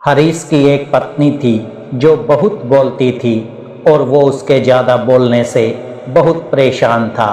हरीश की एक पत्नी थी जो बहुत बोलती थी और वो उसके ज़्यादा बोलने से बहुत परेशान था।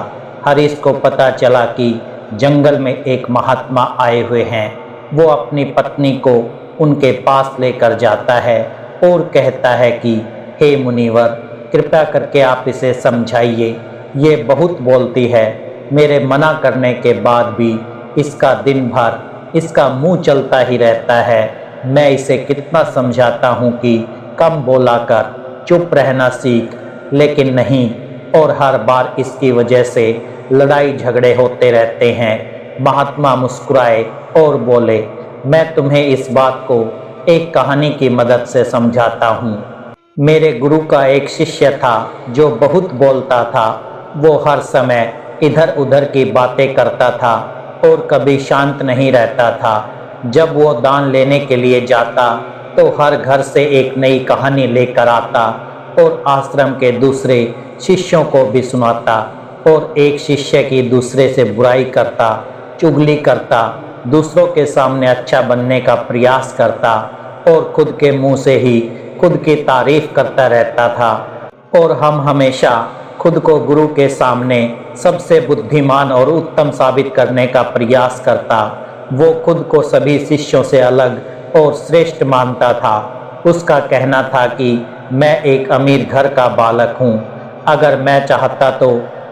हरीश को पता चला कि जंगल में एक महात्मा आए हुए हैं। वो अपनी पत्नी को उनके पास लेकर जाता है और कहता है कि हे मुनिवर, कृपया करके आप इसे समझाइए। ये बहुत बोलती है। मेरे मना करने के बाद भी इसका दिन भर इसका मुंह चलता ही रहता है। मैं इसे कितना समझाता हूँ कि कम बोला कर, चुप रहना सीख, लेकिन नहीं, और हर बार इसकी वजह से लड़ाई झगड़े होते रहते हैं। महात्मा मुस्कुराए और बोले, मैं तुम्हें इस बात को एक कहानी की मदद से समझाता हूँ। मेरे गुरु का एक शिष्य था जो बहुत बोलता था। वो हर समय इधर उधर की बातें करता था और कभी शांत नहीं रहता था। जब वो दान लेने के लिए जाता तो हर घर से एक नई कहानी लेकर आता और आश्रम के दूसरे शिष्यों को भी सुनाता, और एक शिष्य की दूसरे से बुराई करता, चुगली करता, दूसरों के सामने अच्छा बनने का प्रयास करता और खुद के मुंह से ही खुद की तारीफ करता रहता था। और हम हमेशा खुद को गुरु के सामने सबसे बुद्धिमान और उत्तम साबित करने का प्रयास करता। वो खुद को सभी शिष्यों से अलग और श्रेष्ठ मानता था। उसका कहना था कि मैं एक अमीर घर का बालक हूँ। अगर मैं चाहता तो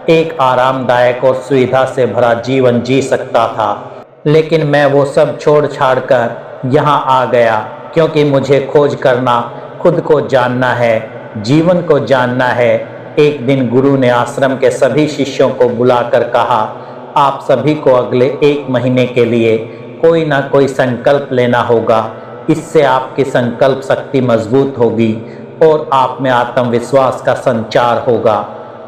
एक आरामदायक और सुविधा से भरा जीवन जी सकता था, लेकिन मैं वो सब छोड़ छाड़ कर यहाँ आ गया क्योंकि मुझे खोज करना, खुद को जानना है, जीवन को जानना है। एक दिन गुरु ने आश्रम के सभी शिष्यों को बुलाकर कहा, आप सभी को अगले 1 महीने के लिए कोई ना कोई संकल्प लेना होगा। इससे आपकी संकल्प शक्ति मजबूत होगी और आप में आत्मविश्वास का संचार होगा।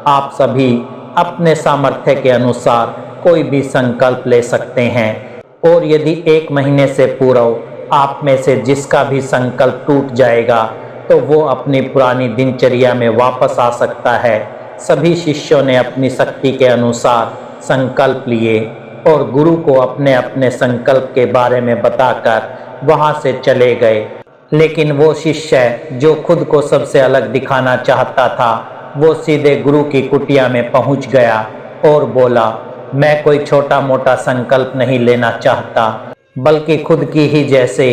आप सभी अपने सामर्थ्य के अनुसार कोई भी संकल्प ले सकते हैं, और यदि 1 महीने से पूर्व आप में से जिसका भी संकल्प टूट जाएगा तो वो अपनी पुरानी दिनचर्या में वापस आ सकता है। सभी शिष्यों ने अपनी शक्ति के अनुसार संकल्प लिए और गुरु को अपने अपने संकल्प के बारे में बताकर वहां से चले गए। लेकिन वो शिष्य जो खुद को सबसे अलग दिखाना चाहता था, वो सीधे गुरु की कुटिया में पहुंच गया और बोला, मैं कोई छोटा मोटा संकल्प नहीं लेना चाहता, बल्कि खुद की ही जैसे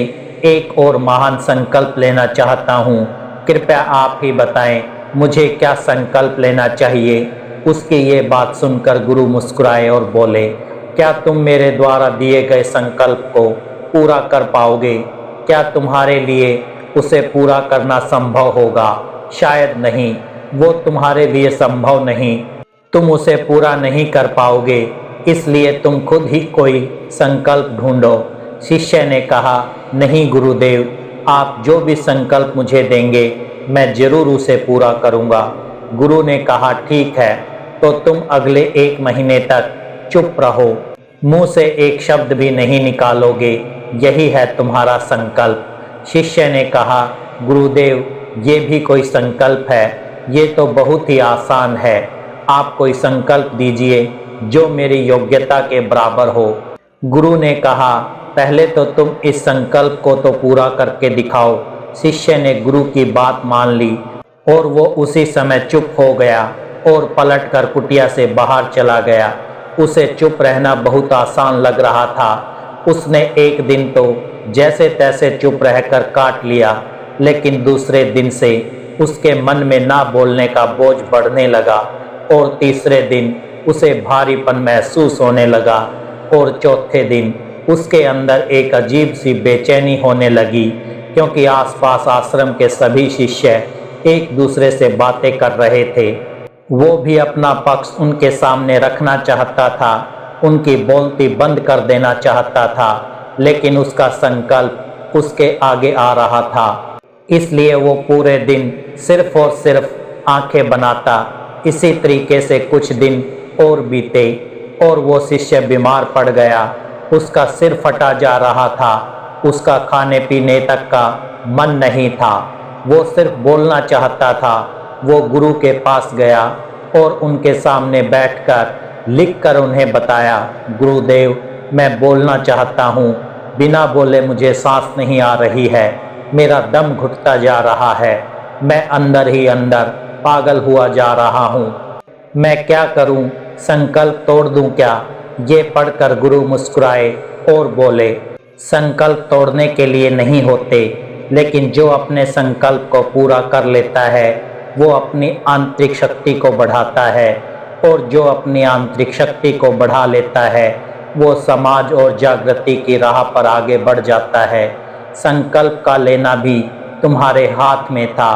एक और महान संकल्प लेना चाहता हूँ। कृपया आप ही बताएं, मुझे क्या संकल्प लेना चाहिए। उसकी ये बात सुनकर गुरु मुस्कुराए और बोले, क्या तुम मेरे द्वारा दिए गए संकल्प को पूरा कर पाओगे? क्या तुम्हारे लिए उसे पूरा करना संभव होगा? शायद नहीं, वो तुम्हारे लिए संभव नहीं। तुम उसे पूरा नहीं कर पाओगे, इसलिए तुम खुद ही कोई संकल्प ढूंढो। शिष्य ने कहा, नहीं गुरुदेव, आप जो भी संकल्प मुझे देंगे मैं जरूर उसे पूरा करूँगा। गुरु ने कहा, ठीक है, तो तुम अगले 1 महीने तक चुप रहो, मुंह से एक शब्द भी नहीं निकालोगे, यही है तुम्हारा संकल्प। शिष्य ने कहा, गुरुदेव, ये भी कोई संकल्प है? ये तो बहुत ही आसान है। आप कोई संकल्प दीजिए जो मेरी योग्यता के बराबर हो। गुरु ने कहा, पहले तो तुम इस संकल्प को तो पूरा करके दिखाओ। शिष्य ने गुरु की बात मान ली और वो उसी समय चुप हो गया और पलटकर कुटिया से बाहर चला गया। उसे चुप रहना बहुत आसान लग रहा था। उसने एक दिन तो जैसे तैसे चुप रहकर काट लिया, लेकिन दूसरे दिन से उसके मन में ना बोलने का बोझ बढ़ने लगा, और तीसरे दिन उसे भारीपन महसूस होने लगा, और चौथे दिन उसके अंदर एक अजीब सी बेचैनी होने लगी, क्योंकि आसपास आश्रम के सभी शिष्य एक दूसरे से बातें कर रहे थे। वो भी अपना पक्ष उनके सामने रखना चाहता था, उनकी बोलती बंद कर देना चाहता था, लेकिन उसका संकल्प उसके आगे आ रहा था। इसलिए वो पूरे दिन सिर्फ और सिर्फ आंखें बनाता। इसी तरीके से कुछ दिन और बीते और वो शिष्य बीमार पड़ गया। उसका सिर फटा जा रहा था, उसका खाने पीने तक का मन नहीं था, वो सिर्फ बोलना चाहता था। वो गुरु के पास गया और उनके सामने बैठकर लिखकर उन्हें बताया, गुरुदेव, मैं बोलना चाहता हूँ, बिना बोले मुझे सांस नहीं आ रही है। मेरा दम घुटता जा रहा है। मैं अंदर ही अंदर पागल हुआ जा रहा हूँ। मैं क्या करूँ? संकल्प तोड़ दूँ क्या? ये पढ़कर गुरु मुस्कुराए और बोले, संकल्प तोड़ने के लिए नहीं होते, लेकिन जो अपने संकल्प को पूरा कर लेता है वो अपनी आंतरिक शक्ति को बढ़ाता है, और जो अपनी आंतरिक शक्ति को बढ़ा लेता है वो समाज और जागृति की राह पर आगे बढ़ जाता है। संकल्प का लेना भी तुम्हारे हाथ में था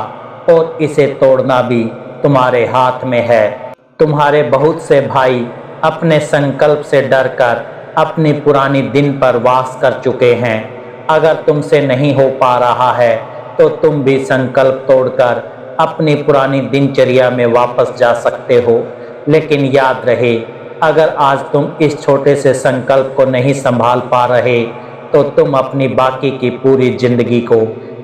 और इसे तोड़ना भी तुम्हारे हाथ में है। तुम्हारे बहुत से भाई अपने संकल्प से डरकर अपनी पुरानी दिन पर वास कर चुके हैं। अगर तुमसे नहीं हो पा रहा है तो तुम भी संकल्प तोड़कर अपनी पुरानी दिनचर्या में वापस जा सकते हो। लेकिन याद रहे, अगर आज तुम इस छोटे से संकल्प को नहीं संभाल पा रहे तो तुम अपनी बाकी की पूरी जिंदगी को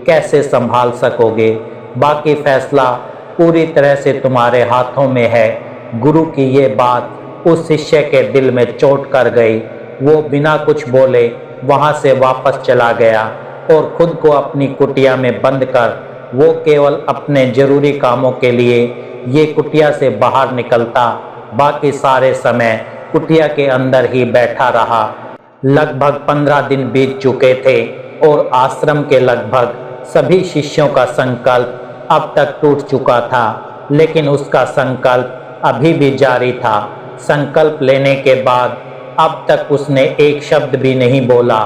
कैसे संभाल सकोगे? बाकी फैसला पूरी तरह से तुम्हारे हाथों में है। गुरु की ये बात उस शिष्य के दिल में चोट कर गई। वो बिना कुछ बोले वहाँ से वापस चला गया और खुद को अपनी कुटिया में बंद कर वो केवल अपने जरूरी कामों के लिए ये कुटिया से बाहर निकलता, बाकी सारे समय कुटिया के अंदर ही बैठा रहा। लगभग 15 दिन बीत चुके थे और आश्रम के लगभग सभी शिष्यों का संकल्प अब तक टूट चुका था, लेकिन उसका संकल्प अभी भी जारी था। संकल्प लेने के बाद अब तक उसने एक शब्द भी नहीं बोला।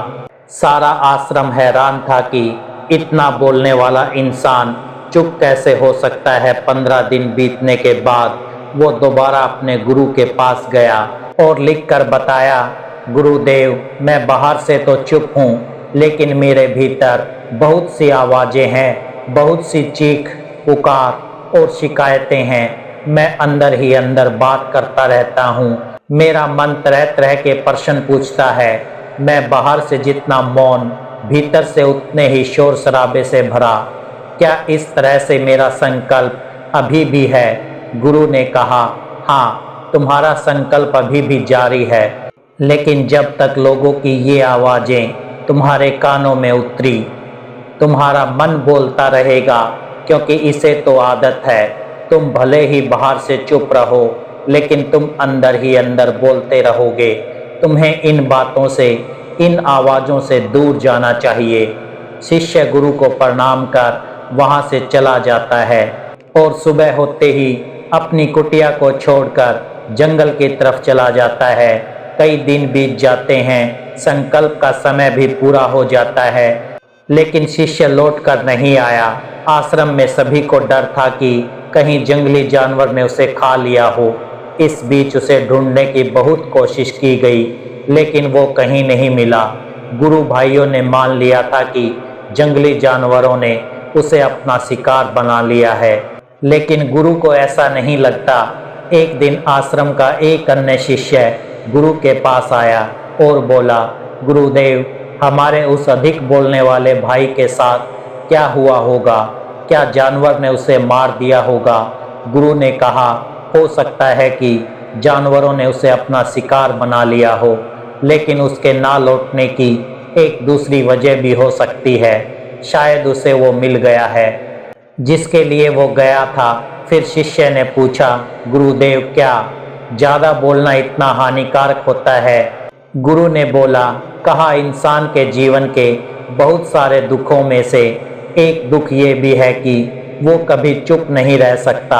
सारा आश्रम हैरान था कि इतना बोलने वाला इंसान चुप कैसे हो सकता है। 15 दिन बीतने के बाद वो दोबारा अपने गुरु के पास गया और लिखकर बताया, गुरुदेव, मैं बाहर से तो चुप हूँ, लेकिन मेरे भीतर बहुत सी आवाज़ें हैं, बहुत सी चीख पुकार और शिकायतें हैं। मैं अंदर ही अंदर बात करता रहता हूँ। मेरा मन तरह तरह के प्रश्न पूछता है। मैं बाहर से जितना मौन, भीतर से उतने ही शोर शराबे से भरा। क्या इस तरह से मेरा संकल्प अभी भी है? गुरु ने कहा, हाँ, तुम्हारा संकल्प अभी भी जारी है, लेकिन जब तक लोगों की ये आवाज़ें तुम्हारे कानों में उतरी, तुम्हारा मन बोलता रहेगा, क्योंकि इसे तो आदत है। तुम भले ही बाहर से चुप रहो, लेकिन तुम अंदर ही अंदर बोलते रहोगे। तुम्हें इन बातों से, इन आवाज़ों से दूर जाना चाहिए। शिष्य गुरु को प्रणाम कर वहाँ से चला जाता है और सुबह होते ही अपनी कुटिया को छोड़कर जंगल की तरफ चला जाता है। कई दिन बीत जाते हैं, संकल्प का समय भी पूरा हो जाता है, लेकिन शिष्य लौट कर नहीं आया। आश्रम में सभी को डर था कि कहीं जंगली जानवर ने उसे खा लिया हो। इस बीच उसे ढूंढने की बहुत कोशिश की गई, लेकिन वो कहीं नहीं मिला। गुरु भाइयों ने मान लिया था कि जंगली जानवरों ने उसे अपना शिकार बना लिया है, लेकिन गुरु को ऐसा नहीं लगता। एक दिन आश्रम का एक अन्य शिष्य गुरु के पास आया और बोला, गुरुदेव, हमारे उस अधिक बोलने वाले भाई के साथ क्या हुआ होगा? क्या जानवर ने उसे मार दिया होगा? गुरु ने कहा, हो सकता है कि जानवरों ने उसे अपना शिकार बना लिया हो, लेकिन उसके ना लौटने की एक दूसरी वजह भी हो सकती है। शायद उसे वो मिल गया है जिसके लिए वो गया था। फिर शिष्य ने पूछा, गुरुदेव, क्या ज़्यादा बोलना इतना हानिकारक होता है? गुरु ने बोला, कहा, इंसान के जीवन के बहुत सारे दुखों में से एक दुख ये भी है कि वो कभी चुप नहीं रह सकता,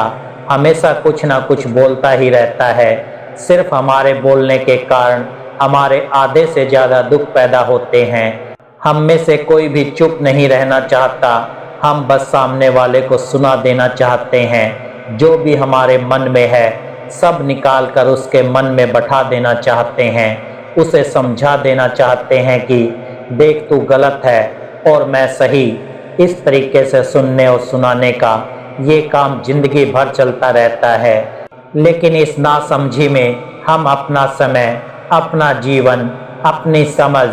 हमेशा कुछ ना कुछ बोलता ही रहता है। सिर्फ हमारे बोलने के कारण हमारे आधे से ज़्यादा दुख पैदा होते हैं। हम में से कोई भी चुप नहीं रहना चाहता, हम बस सामने वाले को सुना देना चाहते हैं। जो भी हमारे मन में है सब निकाल कर उसके मन में बैठा देना चाहते हैं। उसे समझा देना चाहते हैं कि देख, तू गलत है और मैं सही। इस तरीके से सुनने और सुनाने का ये काम जिंदगी भर चलता रहता है, लेकिन इस नासमझी में हम अपना समय, अपना जीवन, अपनी समझ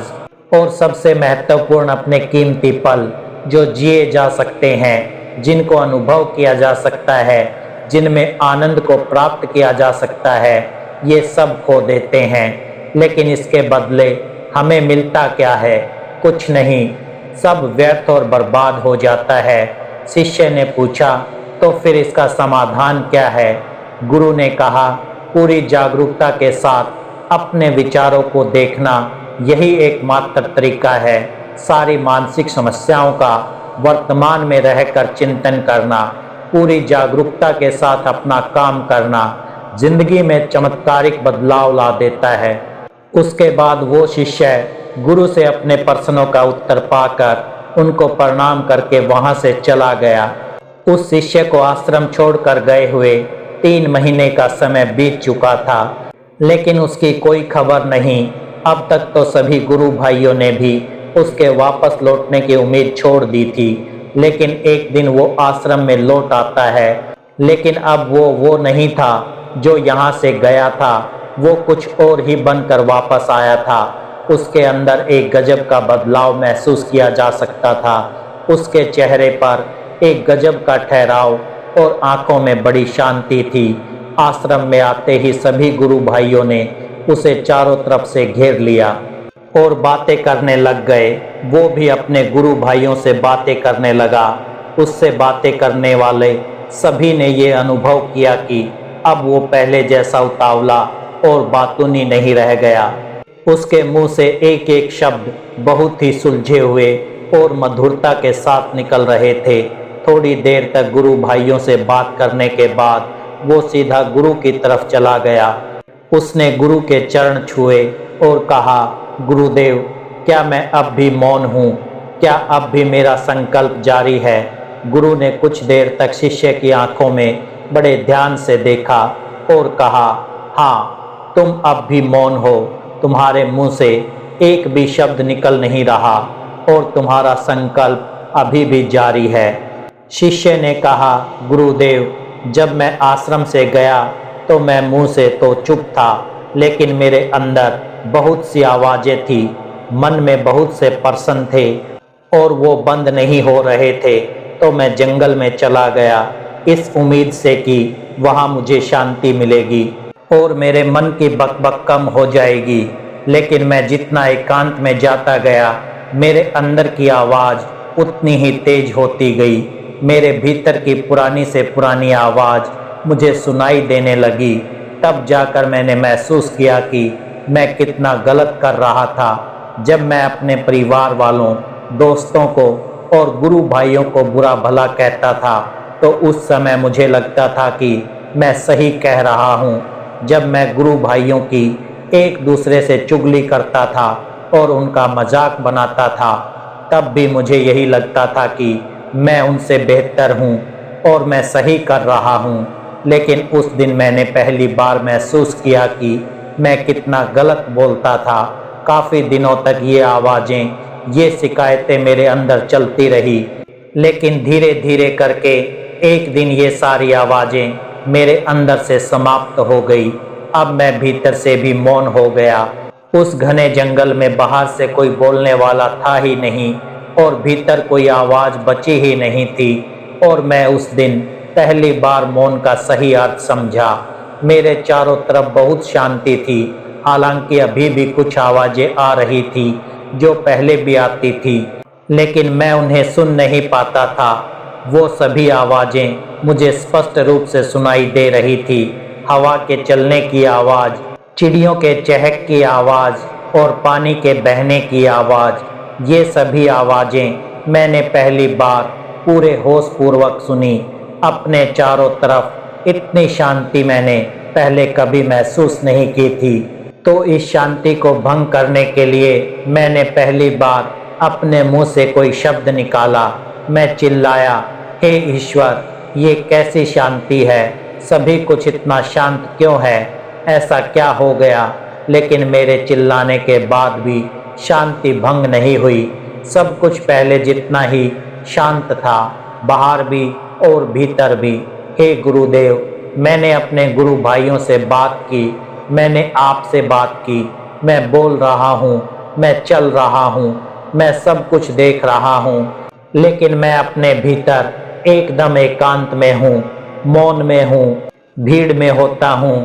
और सबसे महत्वपूर्ण अपने कीमती पल जो जिए जा सकते हैं, जिनको अनुभव किया जा सकता है, जिनमें आनंद को प्राप्त किया जा सकता है, ये सब खो देते हैं। लेकिन इसके बदले हमें मिलता क्या है? कुछ नहीं। सब व्यर्थ और बर्बाद हो जाता है। शिष्य ने पूछा, तो फिर इसका समाधान क्या है? गुरु ने कहा, पूरी जागरूकता के साथ अपने विचारों को देखना, यही एकमात्र तरीका है। सारी मानसिक समस्याओं का वर्तमान में रहकर चिंतन करना, पूरी जागरूकता के साथ अपना काम करना जिंदगी में चमत्कारिक बदलाव ला देता है। उसके बाद वो शिष्य गुरु से अपने प्रश्नों का उत्तर पाकर उनको प्रणाम करके वहां से चला गया। उस शिष्य को आश्रम छोड़कर गए हुए 3 महीने का समय बीत चुका था, लेकिन उसकी कोई खबर नहीं। अब तक तो सभी गुरु भाइयों ने भी उसके वापस लौटने की उम्मीद छोड़ दी थी, लेकिन एक दिन वो आश्रम में लौट आता है। लेकिन अब वो नहीं था जो यहाँ से गया था, वो कुछ और ही बनकर वापस आया था। उसके अंदर एक गजब का बदलाव महसूस किया जा सकता था। उसके चेहरे पर एक गजब का ठहराव और आंखों में बड़ी शांति थी। आश्रम में आते ही सभी गुरु भाइयों ने उसे चारों तरफ से घेर लिया और बातें करने लग गए। वो भी अपने गुरु भाइयों से बातें करने लगा। उससे बातें करने वाले सभी ने ये अनुभव किया कि अब वो पहले जैसा उतावला और बातूनी नहीं रह गया। उसके मुंह से एक एक शब्द बहुत ही सुलझे हुए और मधुरता के साथ निकल रहे थे। थोड़ी देर तक गुरु भाइयों से बात करने के बाद वो सीधा गुरु की तरफ चला गया। उसने गुरु के चरण छुए और कहा, गुरुदेव, क्या मैं अब भी मौन हूँ? क्या अब भी मेरा संकल्प जारी है? गुरु ने कुछ देर तक शिष्य की आंखों में बड़े ध्यान से देखा और कहा, हाँ, तुम अब भी मौन हो। तुम्हारे मुंह से एक भी शब्द निकल नहीं रहा और तुम्हारा संकल्प अभी भी जारी है। शिष्य ने कहा, गुरुदेव, जब मैं आश्रम से गया तो मैं मुंह से तो चुप था, लेकिन मेरे अंदर बहुत सी आवाजें थी। मन में बहुत से प्रश्न थे और वो बंद नहीं हो रहे थे। तो मैं जंगल में चला गया इस उम्मीद से कि वहाँ मुझे शांति मिलेगी और मेरे मन की बकबक कम हो जाएगी। लेकिन मैं जितना एकांत में जाता गया, मेरे अंदर की आवाज़ उतनी ही तेज होती गई। मेरे भीतर की पुरानी से पुरानी आवाज़ मुझे सुनाई देने लगी। तब जाकर मैंने महसूस किया कि मैं कितना गलत कर रहा था। जब मैं अपने परिवार वालों, दोस्तों को और गुरु भाइयों को बुरा भला कहता था, तो उस समय मुझे लगता था कि मैं सही कह रहा हूँ। जब मैं गुरु भाइयों की एक दूसरे से चुगली करता था और उनका मजाक बनाता था, तब भी मुझे यही लगता था कि मैं उनसे बेहतर हूँ और मैं सही कर रहा हूँ। लेकिन उस दिन मैंने पहली बार महसूस किया कि मैं कितना गलत बोलता था। काफ़ी दिनों तक ये आवाज़ें, ये शिकायतें मेरे अंदर चलती रही, लेकिन धीरे धीरे करके एक दिन ये सारी आवाज़ें मेरे अंदर से समाप्त हो गई। अब मैं भीतर से भी मौन हो गया। उस घने जंगल में बाहर से कोई बोलने वाला था ही नहीं और भीतर कोई आवाज़ बची ही नहीं थी। और मैं उस दिन पहली बार मौन का सही अर्थ समझा। मेरे चारों तरफ बहुत शांति थी, हालांकि अभी भी कुछ आवाज़ें आ रही थी जो पहले भी आती थी, लेकिन मैं उन्हें सुन नहीं पाता था। वो सभी आवाज़ें मुझे स्पष्ट रूप से सुनाई दे रही थी। हवा के चलने की आवाज़, चिड़ियों के चहक की आवाज़ और पानी के बहने की आवाज़, ये सभी आवाज़ें मैंने पहली बार पूरे होश पूर्वक सुनी। अपने चारों तरफ इतनी शांति मैंने पहले कभी महसूस नहीं की थी। तो इस शांति को भंग करने के लिए मैंने पहली बार अपने मुंह से कोई शब्द निकाला। मैं चिल्लाया, हे ईश्वर, ये कैसी शांति है? सभी कुछ इतना शांत क्यों है? ऐसा क्या हो गया? लेकिन मेरे चिल्लाने के बाद भी शांति भंग नहीं हुई। सब कुछ पहले जितना ही शांत था, बाहर भी और भीतर भी। हे गुरुदेव, मैंने अपने गुरु भाइयों से बात की, मैंने आपसे बात की। मैं बोल रहा हूँ, मैं चल रहा हूँ, मैं सब कुछ देख रहा हूँ, लेकिन मैं अपने भीतर एकदम एकांत में हूँ, मौन में हूँ। भीड़ में होता हूँ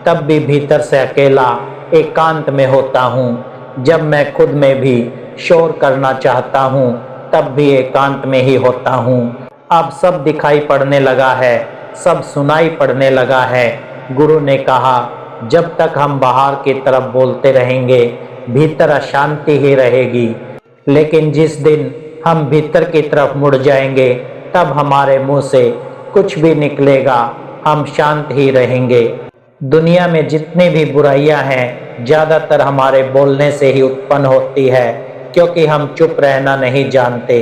तब भी भीतर से अकेला एकांत में होता हूँ। जब मैं खुद में भी शोर करना चाहता हूँ तब भी एकांत में ही होता हूँ। अब सब दिखाई पड़ने लगा है, सब सुनाई पड़ने लगा है। गुरु ने कहा, जब तक हम बाहर की तरफ बोलते रहेंगे भीतर अशांति ही रहेगी, लेकिन जिस दिन हम भीतर की तरफ मुड़ जाएंगे तब हमारे मुंह से कुछ भी निकलेगा, हम शांत ही रहेंगे। दुनिया में जितनी भी बुराइयां हैं ज़्यादातर हमारे बोलने से ही उत्पन्न होती है, क्योंकि हम चुप रहना नहीं जानते,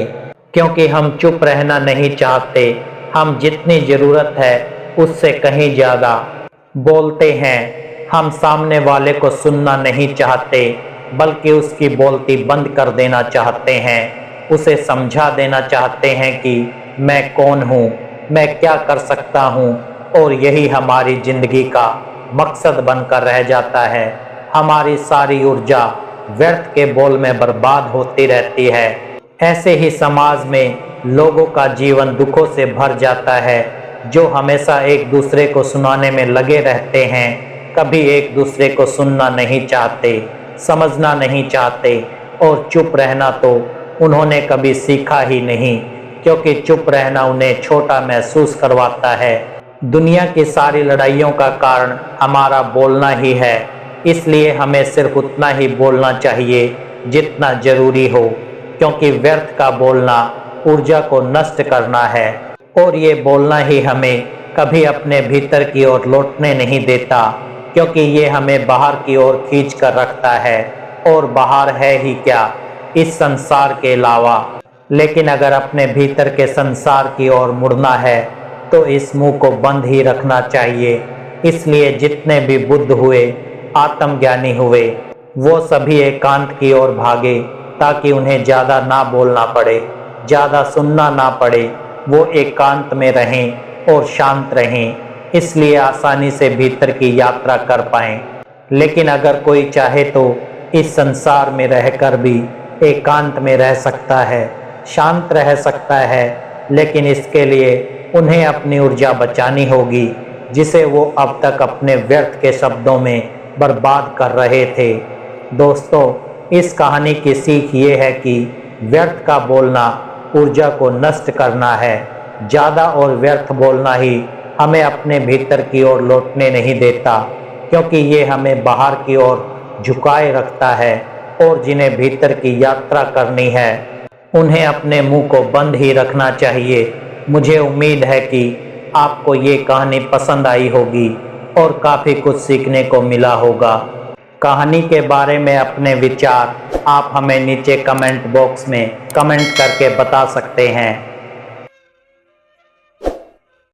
क्योंकि हम चुप रहना नहीं चाहते। हम जितनी ज़रूरत है उससे कहीं ज़्यादा बोलते हैं। हम सामने वाले को सुनना नहीं चाहते, बल्कि उसकी बोलती बंद कर देना चाहते हैं। उसे समझा देना चाहते हैं कि मैं कौन हूँ, मैं क्या कर सकता हूँ, और यही हमारी ज़िंदगी का मकसद बनकर रह जाता है। हमारी सारी ऊर्जा व्यर्थ के बोल में बर्बाद होती रहती है। ऐसे ही समाज में लोगों का जीवन दुखों से भर जाता है, जो हमेशा एक दूसरे को सुनाने में लगे रहते हैं, कभी एक दूसरे को सुनना नहीं चाहते, समझना नहीं चाहते, और चुप रहना तो उन्होंने कभी सीखा ही नहीं, क्योंकि चुप रहना उन्हें छोटा महसूस करवाता है। दुनिया की सारी लड़ाइयों का कारण हमारा बोलना ही है, इसलिए हमें सिर्फ उतना ही बोलना चाहिए जितना जरूरी हो, क्योंकि व्यर्थ का बोलना ऊर्जा को नष्ट करना है, और ये बोलना ही हमें कभी अपने भीतर की ओर लौटने नहीं देता, क्योंकि ये हमें बाहर की ओर खींच कर रखता है, और बाहर है ही क्या इस संसार के अलावा। लेकिन अगर अपने भीतर के संसार की ओर मुड़ना है तो इस मुंह को बंद ही रखना चाहिए। इसलिए जितने भी बुद्ध हुए, आत्मज्ञानी हुए, वो सभी एकांत की ओर भागे, ताकि उन्हें ज़्यादा ना बोलना पड़े, ज़्यादा सुनना ना पड़े। वो एकांत में रहें और शांत रहें, इसलिए आसानी से भीतर की यात्रा कर पाएं। लेकिन अगर कोई चाहे तो इस संसार में रहकर भी एकांत में रह सकता है, शांत रह सकता है, लेकिन इसके लिए उन्हें अपनी ऊर्जा बचानी होगी, जिसे वो अब तक अपने व्यर्थ के शब्दों में बर्बाद कर रहे थे। दोस्तों, इस कहानी की सीख ये है कि व्यर्थ का बोलना ऊर्जा को नष्ट करना है। ज़्यादा और व्यर्थ बोलना ही हमें अपने भीतर की ओर लौटने नहीं देता, क्योंकि ये हमें बाहर की ओर झुकाए रखता है, और जिन्हें भीतर की यात्रा करनी है उन्हें अपने मुंह को बंद ही रखना चाहिए। मुझे उम्मीद है कि आपको ये कहानी पसंद आई होगी और काफ़ी कुछ सीखने को मिला होगा। कहानी के बारे में अपने विचार आप हमें नीचे कमेंट बॉक्स में कमेंट करके बता सकते हैं।